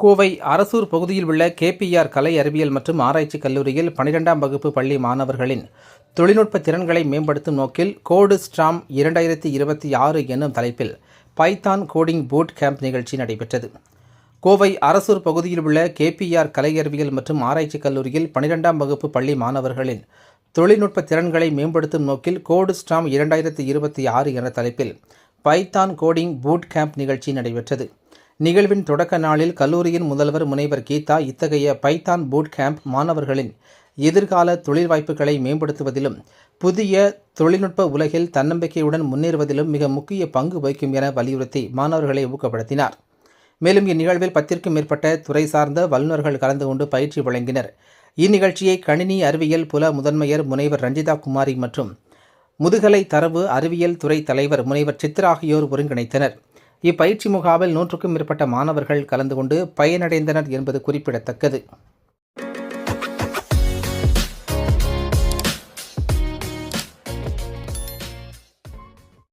கோவை அரசூர் பகுதியில் உள்ள கேபிஆர் கலை அறிவியல் மற்றும் ஆராய்ச்சி கல்லூரியில் 12ஆம் வகுப்பு பள்ளி மாணவர்களின் தொழில்நுட்ப திறன்களை மேம்படுத்தும் நோக்கில் கோடு ஸ்டாம் 2026 என்னும் தலைப்பில் பைத்தான் கோடிங் பூட் கேம்ப் நிகழ்ச்சி நடைபெற்றது. கோவை அரசூர் பகுதியில் உள்ள கேபிஆர் கலை அறிவியல் மற்றும் ஆராய்ச்சி கல்லூரியில் 12ஆம் வகுப்பு பள்ளி மாணவர்களின் தொழில்நுட்ப திறன்களை மேம்படுத்தும் நோக்கில் கோடு ஸ்டாம் 2026 என்ற தலைப்பில் பைத்தான் கோடிங் பூட் கேம்ப் நிகழ்ச்சி நடைபெற்றது. நிகழ்வின் தொடக்க நாளில் கல்லூரியின் முதல்வர் முனைவர் கீதா இத்தகைய பைத்தான் பூட் கேம்ப் மாணவர்களின் எதிர்கால தொழில் வாய்ப்புகளை மேம்படுத்துவதிலும் புதிய தொழில்நுட்ப உலகில் தன்னம்பிக்கையுடன் முன்னேறுவதிலும் மிக முக்கிய பங்கு வகிக்கும் என வலியுறுத்தி மாணவர்களை ஊக்கப்படுத்தினார். மேலும் இந்நிகழ்வில் 10க்கும் மேற்பட்ட துறை சார்ந்த வல்லுநர்கள் கலந்து கொண்டு பயிற்சி வழங்கினர். இந்நிகழ்ச்சியை கணினி அறிவியல் புல முதன்மையர் முனைவர் ரஞ்சிதா குமாரி மற்றும் முதுகலை தரவு அறிவியல் துறை தலைவர் முனைவர் சித்ரா ஆகியோர் ஒருங்கிணைத்தனர். இப்பயிற்சி முகாமில் 100க்கும் மேற்பட்ட மாணவர்கள் கலந்து கொண்டு பயனடைந்தனர் என்பது குறிப்பிடத்தக்கது.